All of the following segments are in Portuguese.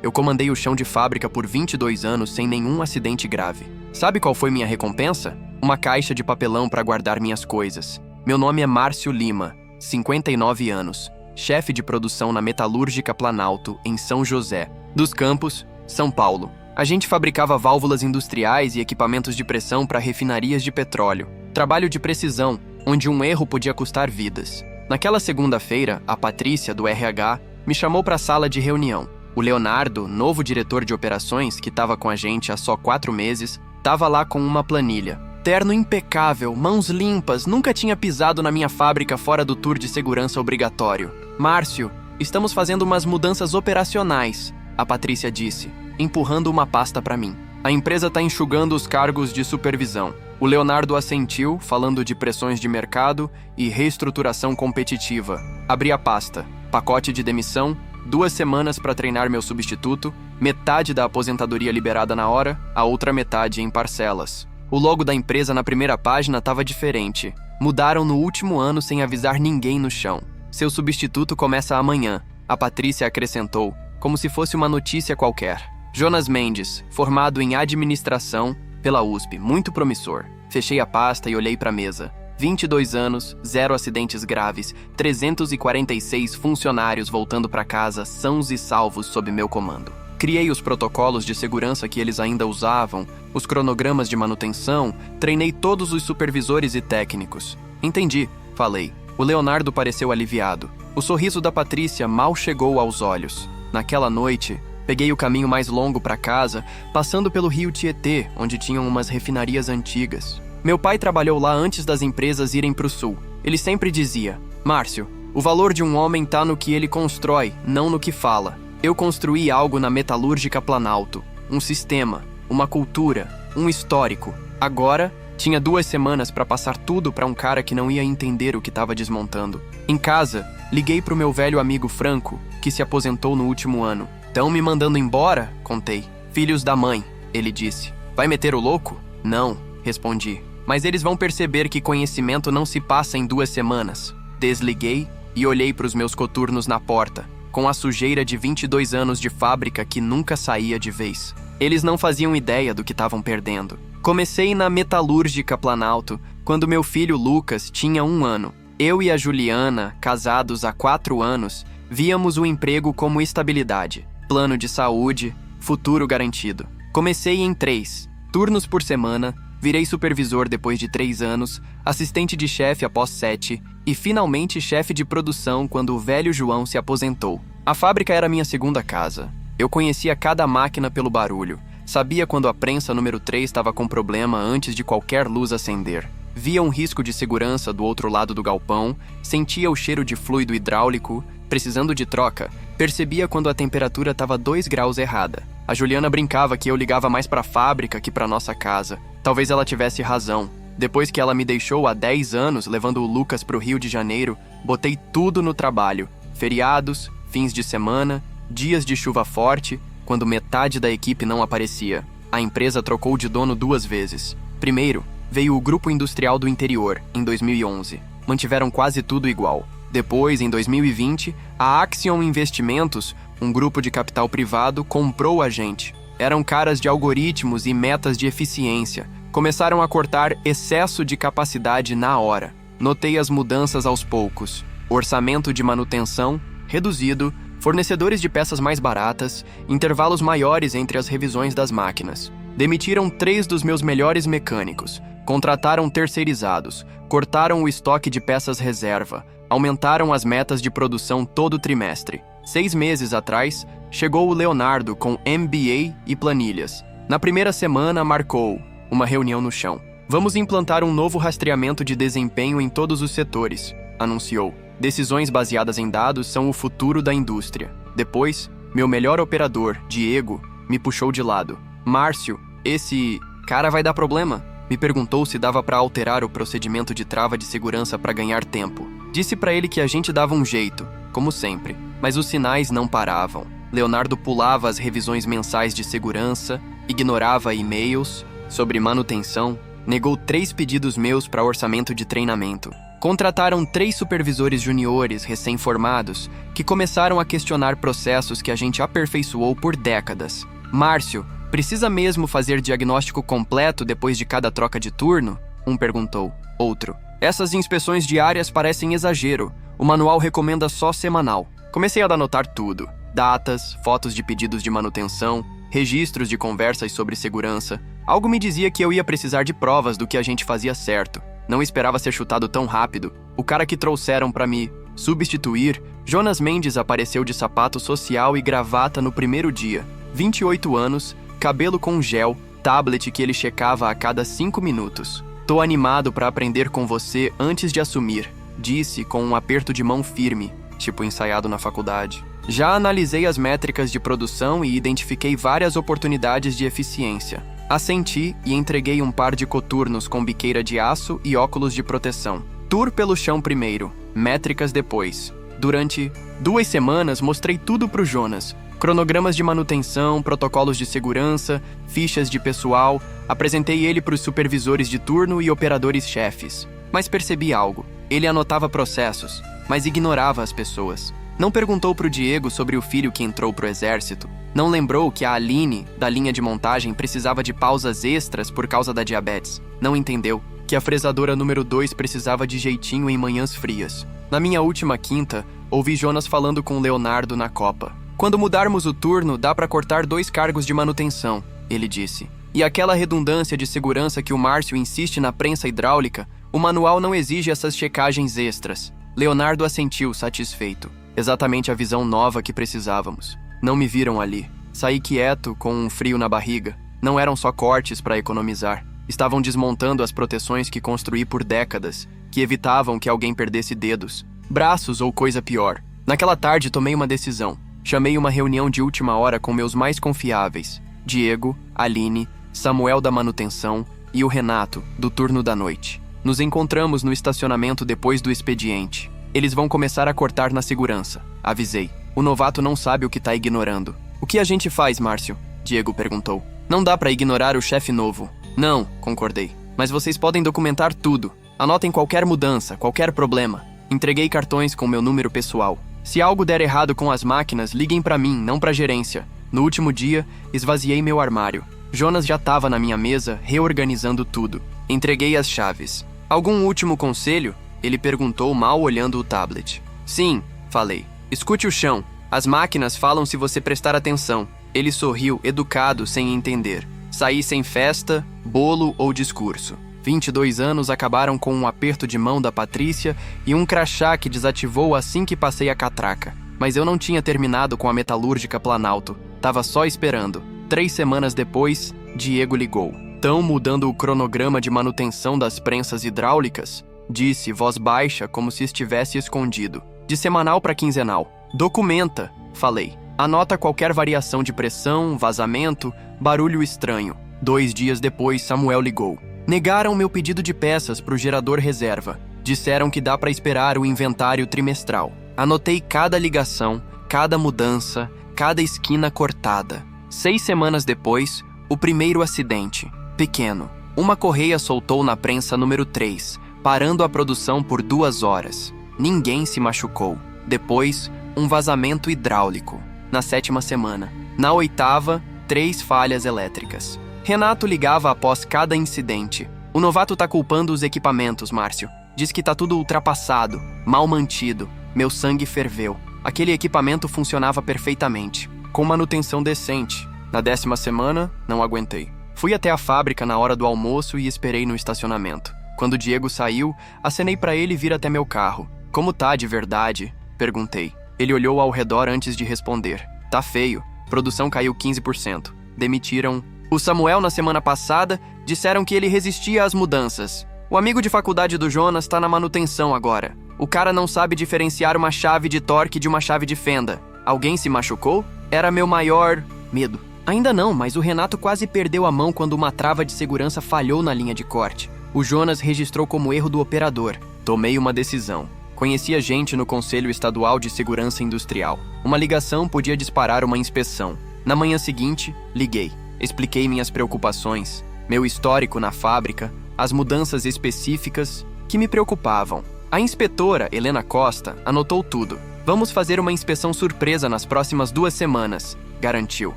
Eu comandei o chão de fábrica por 22 anos sem nenhum acidente grave. Sabe qual foi minha recompensa? Uma caixa de papelão para guardar minhas coisas. Meu nome é Márcio Lima, 59 anos, chefe de produção na Metalúrgica Planalto, em São José dos Campos, São Paulo. A gente fabricava válvulas industriais e equipamentos de pressão para refinarias de petróleo. Trabalho de precisão, onde um erro podia custar vidas. Naquela segunda-feira, a Patrícia, do RH, me chamou para a sala de reunião. O Leonardo, novo diretor de operações, que estava com a gente há só 4 meses, estava lá com uma planilha. Terno impecável, mãos limpas, nunca tinha pisado na minha fábrica fora do tour de segurança obrigatório. Márcio, estamos fazendo umas mudanças operacionais, a Patrícia disse, empurrando uma pasta para mim. A empresa está enxugando os cargos de supervisão. O Leonardo assentiu, falando de pressões de mercado e reestruturação competitiva. Abri a pasta. Pacote de demissão, 2 semanas para treinar meu substituto, metade da aposentadoria liberada na hora, a outra metade em parcelas. O logo da empresa na primeira página estava diferente. Mudaram no último ano sem avisar ninguém no chão. Seu substituto começa amanhã, a Patrícia acrescentou, como se fosse uma notícia qualquer. Jonas Mendes, formado em administração pela USP, muito promissor. Fechei a pasta e olhei para a mesa. 22 anos, 0 acidentes graves, 346 funcionários voltando para casa sãos e salvos sob meu comando. Criei os protocolos de segurança que eles ainda usavam, os cronogramas de manutenção, treinei todos os supervisores e técnicos. Entendi, falei. O Leonardo pareceu aliviado. O sorriso da Patrícia mal chegou aos olhos. Naquela noite, peguei o caminho mais longo para casa, passando pelo rio Tietê, onde tinham umas refinarias antigas. Meu pai trabalhou lá antes das empresas irem para o sul. Ele sempre dizia, Márcio, o valor de um homem tá no que ele constrói, não no que fala. Eu construí algo na Metalúrgica Planalto, um sistema, uma cultura, um histórico. Agora, tinha 2 semanas para passar tudo para um cara que não ia entender o que estava desmontando. Em casa, liguei pro meu velho amigo Franco, que se aposentou no último ano. Tão me mandando embora? Contei. Filhos da mãe, ele disse. Vai meter o louco? Não, respondi. Mas eles vão perceber que conhecimento não se passa em 2 semanas. Desliguei e olhei para os meus coturnos na porta, com a sujeira de 22 anos de fábrica que nunca saía de vez. Eles não faziam ideia do que estavam perdendo. Comecei na Metalúrgica Planalto, quando meu filho Lucas tinha 1 ano. Eu e a Juliana, casados há 4 anos, víamos o emprego como estabilidade, plano de saúde, futuro garantido. Comecei em 3 turnos por semana, virei supervisor depois de 3 anos, assistente de chefe após 7 e finalmente chefe de produção quando o velho João se aposentou. A fábrica era minha segunda casa. Eu conhecia cada máquina pelo barulho. Sabia quando a prensa número 3 estava com problema antes de qualquer luz acender. Via um risco de segurança do outro lado do galpão, sentia o cheiro de fluido hidráulico, precisando de troca, percebia quando a temperatura estava 2 graus errada. A Juliana brincava que eu ligava mais para a fábrica que para nossa casa. Talvez ela tivesse razão. Depois que ela me deixou há 10 anos, levando o Lucas para o Rio de Janeiro, botei tudo no trabalho. Feriados, fins de semana, dias de chuva forte, quando metade da equipe não aparecia. A empresa trocou de dono 2 vezes. Primeiro, veio o Grupo Industrial do Interior, em 2011. Mantiveram quase tudo igual. Depois, em 2020, a Axion Investimentos, um grupo de capital privado, comprou a gente. Eram caras de algoritmos e metas de eficiência. Começaram a cortar excesso de capacidade na hora. Notei as mudanças aos poucos. Orçamento de manutenção reduzido, fornecedores de peças mais baratas, intervalos maiores entre as revisões das máquinas. Demitiram 3 dos meus melhores mecânicos, contrataram terceirizados, cortaram o estoque de peças reserva, aumentaram as metas de produção todo trimestre. 6 meses atrás, chegou o Leonardo com MBA e planilhas. Na primeira semana, marcou uma reunião no chão. Vamos implantar um novo rastreamento de desempenho em todos os setores, anunciou. Decisões baseadas em dados são o futuro da indústria. Depois, meu melhor operador, Diego, me puxou de lado. Márcio, esse cara vai dar problema? Me perguntou se dava para alterar o procedimento de trava de segurança para ganhar tempo. Disse para ele que a gente dava um jeito, como sempre, mas os sinais não paravam. Leonardo pulava as revisões mensais de segurança, ignorava e-mails sobre manutenção, negou 3 pedidos meus para orçamento de treinamento. Contrataram 3 supervisores juniores recém-formados que começaram a questionar processos que a gente aperfeiçoou por décadas. Márcio, precisa mesmo fazer diagnóstico completo depois de cada troca de turno? Um perguntou. Outro. Essas inspeções diárias parecem exagero. O manual recomenda só semanal. Comecei a anotar tudo. Datas, fotos de pedidos de manutenção, registros de conversas sobre segurança. Algo me dizia que eu ia precisar de provas do que a gente fazia certo. Não esperava ser chutado tão rápido. O cara que trouxeram para me substituir, Jonas Mendes, apareceu de sapato social e gravata no primeiro dia. 28 anos, cabelo com gel, tablet que ele checava a cada 5 minutos. Tô animado para aprender com você antes de assumir, disse com um aperto de mão firme, tipo ensaiado na faculdade. Já analisei as métricas de produção e identifiquei várias oportunidades de eficiência. Assenti e entreguei um par de coturnos com biqueira de aço e óculos de proteção. Tour pelo chão primeiro, métricas depois. Durante 2 semanas mostrei tudo pro Jonas. Cronogramas de manutenção, protocolos de segurança, fichas de pessoal. Apresentei ele para os supervisores de turno e operadores-chefes. Mas percebi algo. Ele anotava processos, mas ignorava as pessoas. Não perguntou pro Diego sobre o filho que entrou pro exército. Não lembrou que a Aline, da linha de montagem, precisava de pausas extras por causa da diabetes. Não entendeu que a fresadora número 2 precisava de jeitinho em manhãs frias. Na minha última quinta, ouvi Jonas falando com Leonardo na copa. Quando mudarmos o turno, dá para cortar 2 cargos de manutenção, ele disse. E aquela redundância de segurança que o Márcio insiste na prensa hidráulica, o manual não exige essas checagens extras. Leonardo assentiu, satisfeito. Exatamente a visão nova que precisávamos. Não me viram ali. Saí quieto, com um frio na barriga. Não eram só cortes para economizar. Estavam desmontando as proteções que construí por décadas, que evitavam que alguém perdesse dedos, braços ou coisa pior. Naquela tarde tomei uma decisão. Chamei uma reunião de última hora com meus mais confiáveis. Diego, Aline, Samuel da manutenção e o Renato, do turno da noite. Nos encontramos no estacionamento depois do expediente. Eles vão começar a cortar na segurança, avisei. O novato não sabe o que tá ignorando. O que a gente faz, Márcio? Diego perguntou. Não dá pra ignorar o chefe novo. Não, concordei. Mas vocês podem documentar tudo. Anotem qualquer mudança, qualquer problema. Entreguei cartões com meu número pessoal. Se algo der errado com as máquinas, liguem pra mim, não pra gerência. No último dia, esvaziei meu armário. Jonas já tava na minha mesa, reorganizando tudo. Entreguei as chaves. Algum último conselho? Ele perguntou, mal olhando o tablet. Sim, falei. Escute o chão. As máquinas falam se você prestar atenção. Ele sorriu, educado, sem entender. Saí sem festa, bolo ou discurso. 22 anos acabaram com um aperto de mão da Patrícia e um crachá que desativou assim que passei a catraca. Mas eu não tinha terminado com a metalúrgica Planalto. Tava só esperando. 3 semanas depois, Diego ligou. Tão mudando o cronograma de manutenção das prensas hidráulicas? Disse, voz baixa, como se estivesse escondido. De semanal para quinzenal. Documenta, falei. Anota qualquer variação de pressão, vazamento, barulho estranho. 2 dias depois, Samuel ligou. Negaram meu pedido de peças para o gerador reserva. Disseram que dá para esperar o inventário trimestral. Anotei cada ligação, cada mudança, cada esquina cortada. 6 semanas depois, o primeiro acidente. Pequeno. Uma correia soltou na prensa número 3, parando a produção por 2 horas. Ninguém se machucou. Depois, um vazamento hidráulico. Na 7ª semana. Na 8ª, 3 falhas elétricas. Renato ligava após cada incidente. O novato tá culpando os equipamentos, Márcio. Diz que tá tudo ultrapassado, mal mantido. Meu sangue ferveu. Aquele equipamento funcionava perfeitamente, com manutenção decente. Na 10ª semana, não aguentei. Fui até a fábrica na hora do almoço e esperei no estacionamento. Quando o Diego saiu, acenei pra ele vir até meu carro. Como tá de verdade? Perguntei. Ele olhou ao redor antes de responder. Tá feio. Produção caiu 15%. Demitiram o Samuel na semana passada. Disseram que ele resistia às mudanças. O amigo de faculdade do Jonas tá na manutenção agora. O cara não sabe diferenciar uma chave de torque de uma chave de fenda. Alguém se machucou? Era meu maior medo. Ainda não, mas o Renato quase perdeu a mão quando uma trava de segurança falhou na linha de corte. O Jonas registrou como erro do operador. Tomei uma decisão. Conhecia gente no Conselho Estadual de Segurança Industrial. Uma ligação podia disparar uma inspeção. Na manhã seguinte, liguei. Expliquei minhas preocupações, meu histórico na fábrica, as mudanças específicas que me preocupavam. A inspetora, Helena Costa, anotou tudo. Vamos fazer uma inspeção surpresa nas próximas 2 semanas, garantiu.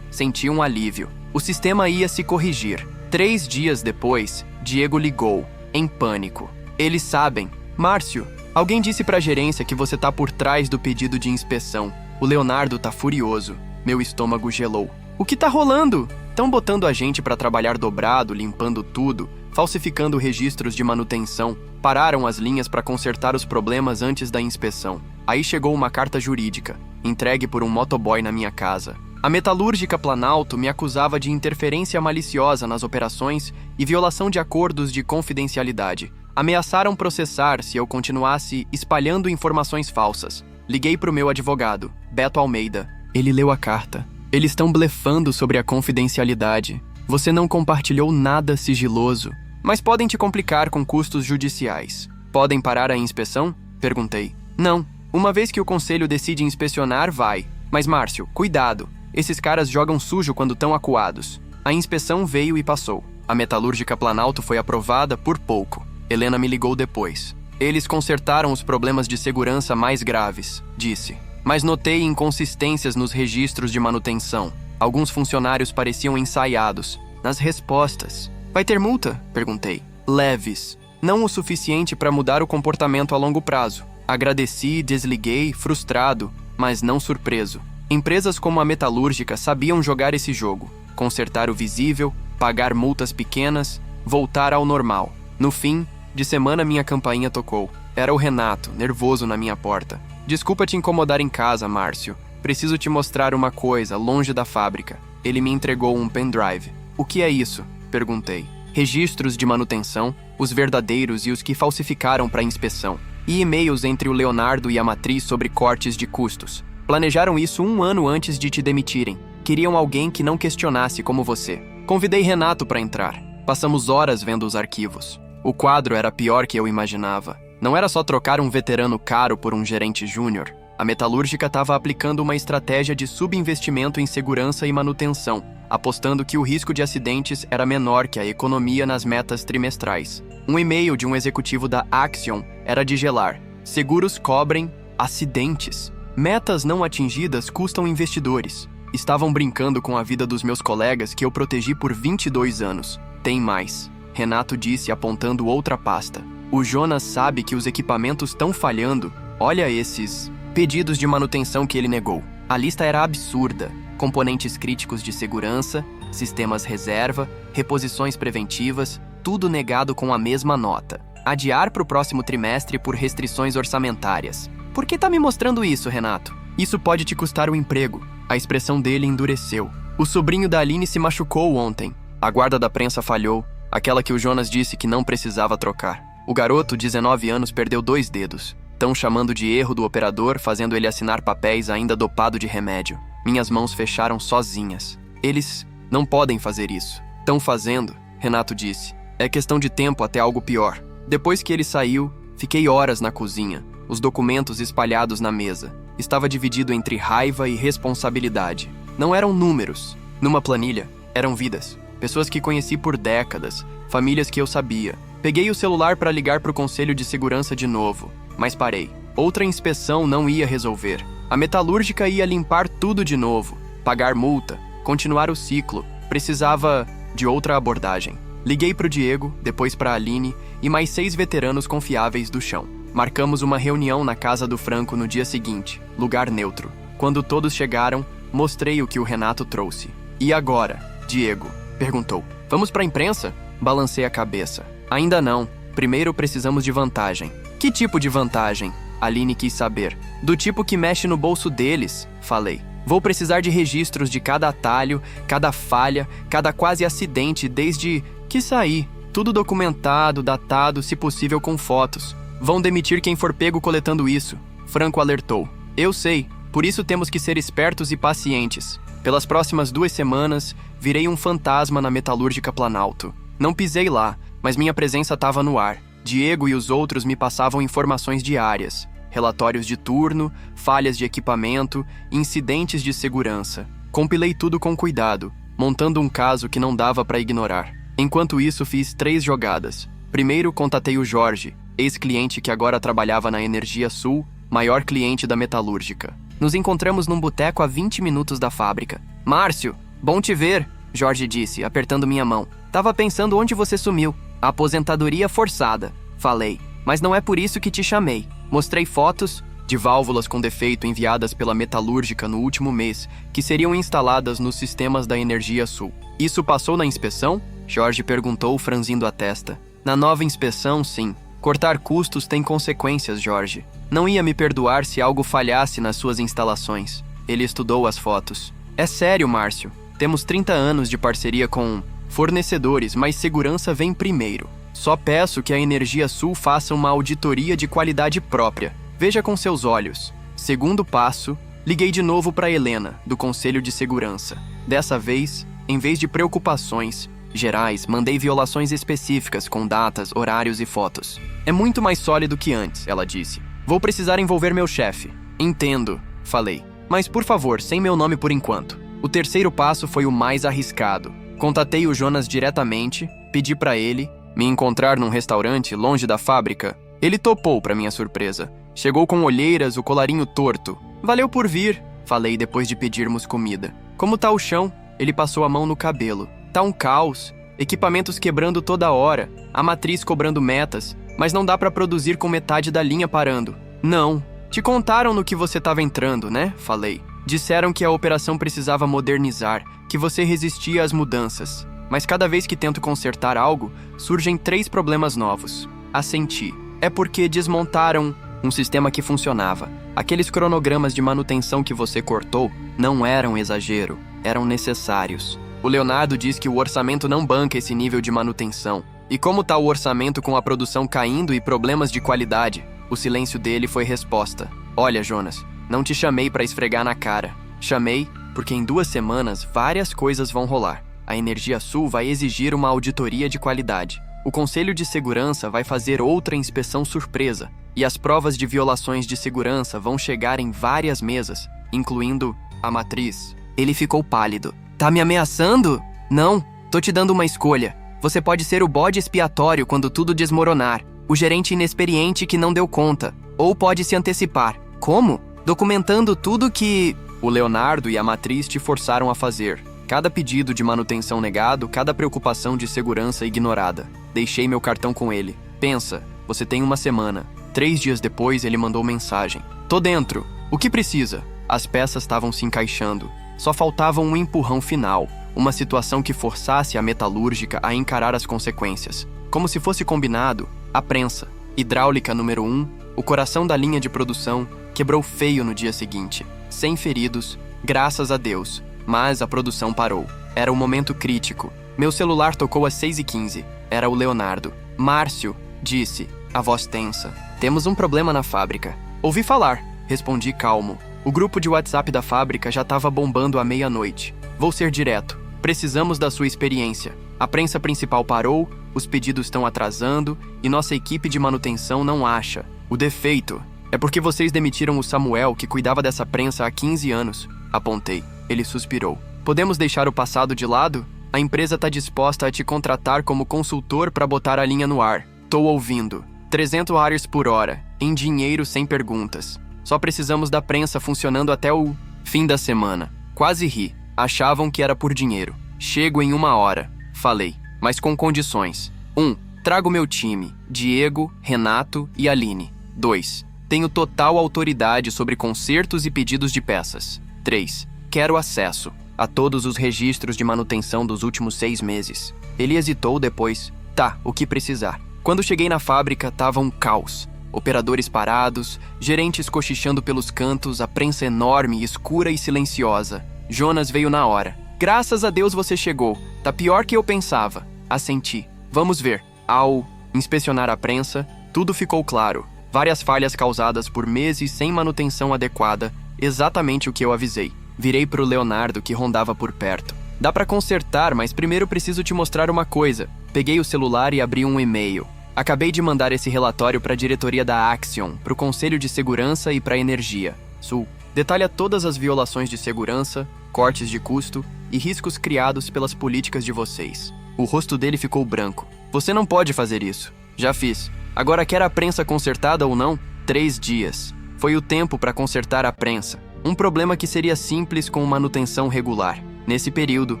Senti um alívio. O sistema ia se corrigir. 3 dias depois, Diego ligou, em pânico. Eles sabem. Márcio, alguém disse pra gerência que você tá por trás do pedido de inspeção. O Leonardo tá furioso. Meu estômago gelou. O que tá rolando? Tão botando a gente pra trabalhar dobrado, limpando tudo, falsificando registros de manutenção. Pararam as linhas pra consertar os problemas antes da inspeção. Aí chegou uma carta jurídica, entregue por um motoboy na minha casa. A Metalúrgica Planalto me acusava de interferência maliciosa nas operações e violação de acordos de confidencialidade. Ameaçaram processar se eu continuasse espalhando informações falsas. Liguei pro meu advogado, Beto Almeida. Ele leu a carta. Eles estão blefando sobre a confidencialidade. Você não compartilhou nada sigiloso, mas podem te complicar com custos judiciais. Podem parar a inspeção? Perguntei. Não. Uma vez que o conselho decide inspecionar, vai. Mas, Márcio, cuidado. Esses caras jogam sujo quando estão acuados. A inspeção veio e passou. A Metalúrgica Planalto foi aprovada por pouco. Helena me ligou depois. Eles consertaram os problemas de segurança mais graves, disse. Mas notei inconsistências nos registros de manutenção. Alguns funcionários pareciam ensaiados. Nas respostas. Vai ter multa? Perguntei. Leves. Não o suficiente para mudar o comportamento a longo prazo. Agradeci, desliguei, frustrado, mas não surpreso. Empresas como a Metalúrgica sabiam jogar esse jogo. Consertar o visível, pagar multas pequenas, voltar ao normal. No fim de semana minha campainha tocou. Era o Renato, nervoso na minha porta. Desculpa te incomodar em casa, Márcio. Preciso te mostrar uma coisa, longe da fábrica. Ele me entregou um pendrive. O que é isso? Perguntei. Registros de manutenção, os verdadeiros e os que falsificaram para inspeção. E e-mails entre o Leonardo e a matriz sobre cortes de custos. Planejaram isso 1 ano antes de te demitirem. Queriam alguém que não questionasse como você. Convidei Renato para entrar. Passamos horas vendo os arquivos. O quadro era pior que eu imaginava. Não era só trocar um veterano caro por um gerente júnior. A Metalúrgica estava aplicando uma estratégia de subinvestimento em segurança e manutenção, apostando que o risco de acidentes era menor que a economia nas metas trimestrais. Um e-mail de um executivo da Axion era de gelar. Seguros cobrem acidentes. Metas não atingidas custam investidores. Estavam brincando com a vida dos meus colegas que eu protegi por 22 anos. Tem mais. Renato disse apontando outra pasta. O Jonas sabe que os equipamentos estão falhando. Olha esses pedidos de manutenção que ele negou. A lista era absurda. Componentes críticos de segurança, sistemas reserva, reposições preventivas, tudo negado com a mesma nota. Adiar para o próximo trimestre por restrições orçamentárias. Por que tá me mostrando isso, Renato? Isso pode te custar o emprego. A expressão dele endureceu. O sobrinho da Aline se machucou ontem. A guarda da prensa falhou. Aquela que o Jonas disse que não precisava trocar. O garoto, 19 anos, perdeu 2 dedos. Tão chamando de erro do operador, fazendo ele assinar papéis ainda dopado de remédio. Minhas mãos fecharam sozinhas. Eles não podem fazer isso. Tão fazendo, Renato disse. É questão de tempo até algo pior. Depois que ele saiu, fiquei horas na cozinha, os documentos espalhados na mesa. Estava dividido entre raiva e responsabilidade. Não eram números. Numa planilha, eram vidas. Pessoas que conheci por décadas, famílias que eu sabia. Peguei o celular para ligar para o Conselho de Segurança de novo, mas parei. Outra inspeção não ia resolver. A Metalúrgica ia limpar tudo de novo, pagar multa, continuar o ciclo. Precisava de outra abordagem. Liguei para o Diego, depois para a Aline e mais 6 veteranos confiáveis do chão. Marcamos uma reunião na casa do Franco no dia seguinte, lugar neutro. Quando todos chegaram, mostrei o que o Renato trouxe. E agora, Diego? Perguntou. Vamos para a imprensa? Balancei a cabeça. Ainda não. Primeiro precisamos de vantagem. Que tipo de vantagem? Aline quis saber. Do tipo que mexe no bolso deles, falei. Vou precisar de registros de cada atalho, cada falha, cada quase acidente desde que saí. Tudo documentado, datado, se possível com fotos. Vão demitir quem for pego coletando isso. Franco alertou. Eu sei, por isso temos que ser espertos e pacientes. Pelas próximas 2 semanas, virei um fantasma na Metalúrgica Planalto. Não pisei lá, mas minha presença estava no ar. Diego e os outros me passavam informações diárias, relatórios de turno, falhas de equipamento, incidentes de segurança. Compilei tudo com cuidado, montando um caso que não dava para ignorar. Enquanto isso, fiz 3 jogadas. Primeiro, contatei o Jorge, ex-cliente que agora trabalhava na Energia Sul, maior cliente da metalúrgica. Nos encontramos num boteco a 20 minutos da fábrica. Márcio, bom te ver, Jorge disse, apertando minha mão. Tava pensando onde você sumiu. Aposentadoria forçada, falei. Mas não é por isso que te chamei. Mostrei fotos de válvulas com defeito enviadas pela metalúrgica no último mês, que seriam instaladas nos sistemas da Energia Sul. Isso passou na inspeção? Jorge perguntou, franzindo a testa. Na nova inspeção, sim. Cortar custos tem consequências, Jorge. Não ia me perdoar se algo falhasse nas suas instalações. Ele estudou as fotos. É sério, Márcio. Temos 30 anos de parceria com fornecedores, mas segurança vem primeiro. Só peço que a Energia Sul faça uma auditoria de qualidade própria. Veja com seus olhos. Segundo passo, liguei de novo para Helena, do Conselho de Segurança. Dessa vez, em vez de preocupações gerais, mandei violações específicas com datas, horários e fotos. É muito mais sólido que antes, ela disse. Vou precisar envolver meu chefe. Entendo, falei. Mas por favor, sem meu nome por enquanto. O terceiro passo foi o mais arriscado. Contatei o Jonas diretamente, pedi para ele me encontrar num restaurante longe da fábrica. Ele topou, para minha surpresa. Chegou com olheiras, o colarinho torto. Valeu por vir, falei depois de pedirmos comida. Como tá o chão? Ele passou a mão no cabelo. Tá um caos. Equipamentos quebrando toda hora. A matriz cobrando metas. Mas não dá para produzir com metade da linha parando. Não. Te contaram no que você tava entrando, né? Falei. Disseram que a operação precisava modernizar, que você resistia às mudanças. Mas cada vez que tento consertar algo, surgem 3 problemas novos. Assenti. É porque desmontaram um sistema que funcionava. Aqueles cronogramas de manutenção que você cortou não eram exagero, eram necessários. O Leonardo diz que o orçamento não banca esse nível de manutenção. E como tá o orçamento com a produção caindo e problemas de qualidade? O silêncio dele foi resposta. Olha, Jonas, não te chamei para esfregar na cara. Chamei porque em 2 semanas várias coisas vão rolar. A Energia Sul vai exigir uma auditoria de qualidade. O Conselho de Segurança vai fazer outra inspeção surpresa. E as provas de violações de segurança vão chegar em várias mesas, incluindo a matriz. Ele ficou pálido. Tá me ameaçando? Não, tô te dando uma escolha. Você pode ser o bode expiatório quando tudo desmoronar. O gerente inexperiente que não deu conta. Ou pode se antecipar. Como? Documentando tudo que o Leonardo e a matriz te forçaram a fazer. Cada pedido de manutenção negado, cada preocupação de segurança ignorada. Deixei meu cartão com ele. Pensa, você tem 1 semana. 3 dias depois, ele mandou mensagem. Tô dentro. O que precisa? As peças estavam se encaixando. Só faltava um empurrão final. Uma situação que forçasse a metalúrgica a encarar as consequências. Como se fosse combinado, a prensa, hidráulica número 1, o coração da linha de produção, quebrou feio no dia seguinte. Sem feridos, graças a Deus. Mas a produção parou. Era o momento crítico. Meu celular tocou às 6h15. Era o Leonardo. Márcio, disse, a voz tensa. Temos um problema na fábrica. Ouvi falar, respondi calmo. O grupo de WhatsApp da fábrica já estava bombando à meia-noite. Vou ser direto. Precisamos da sua experiência. A prensa principal parou, os pedidos estão atrasando e nossa equipe de manutenção não acha. O defeito é porque vocês demitiram o Samuel, que cuidava dessa prensa há 15 anos. Apontei. Ele suspirou. Podemos deixar o passado de lado? A empresa está disposta a te contratar como consultor para botar a linha no ar. Tô ouvindo. 300 ares por hora, em dinheiro sem perguntas. Só precisamos da prensa funcionando até o fim da semana. Quase ri. Achavam que era por dinheiro. Chego em 1 hora. Falei, mas com condições. 1. Trago meu time, Diego, Renato e Aline. 2. Tenho total autoridade sobre consertos e pedidos de peças. 3. Quero acesso a todos os registros de manutenção dos últimos 6 meses. Ele hesitou depois. Tá, o que precisar. Quando cheguei na fábrica, tava um caos. Operadores parados, gerentes cochichando pelos cantos, a prensa enorme, escura e silenciosa. Jonas veio na hora. Graças a Deus você chegou. Tá pior que eu pensava. Assenti. Vamos ver. Ao inspecionar a prensa, tudo ficou claro. Várias falhas causadas por meses sem manutenção adequada. Exatamente o que eu avisei. Virei pro Leonardo, que rondava por perto. Dá pra consertar, mas primeiro preciso te mostrar uma coisa. Peguei o celular e abri um e-mail. Acabei de mandar esse relatório para a diretoria da Axion, para o Conselho de Segurança e para a Energia Sul. Detalha todas as violações de segurança, cortes de custo e riscos criados pelas políticas de vocês. O rosto dele ficou branco. Você não pode fazer isso. Já fiz. Agora quer a prensa consertada ou não? 3 dias. Foi o tempo para consertar a prensa. Um problema que seria simples com manutenção regular. Nesse período,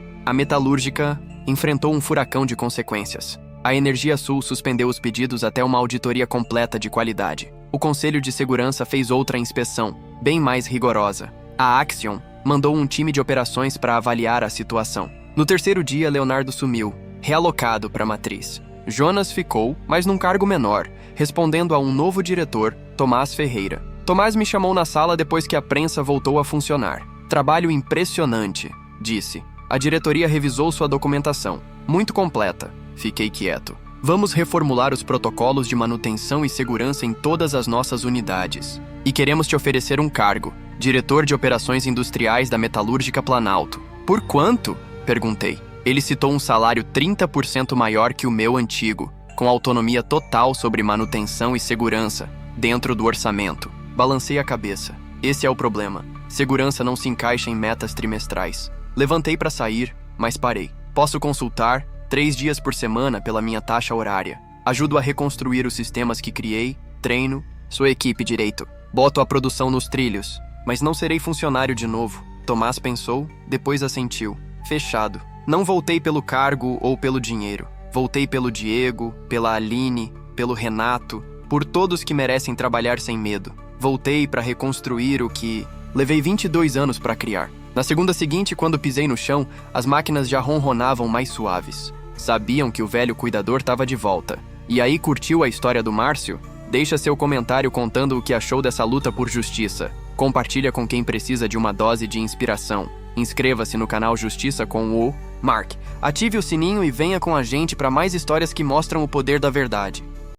a metalúrgica enfrentou um furacão de consequências. A Energia Sul suspendeu os pedidos até uma auditoria completa de qualidade. O Conselho de Segurança fez outra inspeção, bem mais rigorosa. A Axion mandou um time de operações para avaliar a situação. No terceiro dia, Leonardo sumiu, realocado para a matriz. Jonas ficou, mas num cargo menor, respondendo a um novo diretor, Tomás Ferreira. Tomás me chamou na sala depois que a prensa voltou a funcionar. Trabalho impressionante, disse. A diretoria revisou sua documentação. Muito completa. Fiquei quieto. Vamos reformular os protocolos de manutenção e segurança em todas as nossas unidades. E queremos te oferecer um cargo, diretor de operações industriais da Metalúrgica Planalto. Por quanto? Perguntei. Ele citou um salário 30% maior que o meu antigo, com autonomia total sobre manutenção e segurança, dentro do orçamento. Balancei a cabeça. Esse é o problema. Segurança não se encaixa em metas trimestrais. Levantei para sair, mas parei. Posso consultar 3 dias por semana pela minha taxa horária. Ajudo a reconstruir os sistemas que criei, treino sua equipe direito. Boto a produção nos trilhos, mas não serei funcionário de novo. Tomás pensou, depois assentiu. Fechado. Não voltei pelo cargo ou pelo dinheiro. Voltei pelo Diego, pela Aline, pelo Renato, por todos que merecem trabalhar sem medo. Voltei para reconstruir o que levei 22 anos para criar. Na segunda seguinte, quando pisei no chão, as máquinas já ronronavam mais suaves. Sabiam que o velho cuidador estava de volta. E aí, curtiu a história do Márcio? Deixa seu comentário contando o que achou dessa luta por justiça. Compartilha com quem precisa de uma dose de inspiração. Inscreva-se no canal Justiça com o Mark. Ative o sininho e venha com a gente para mais histórias que mostram o poder da verdade.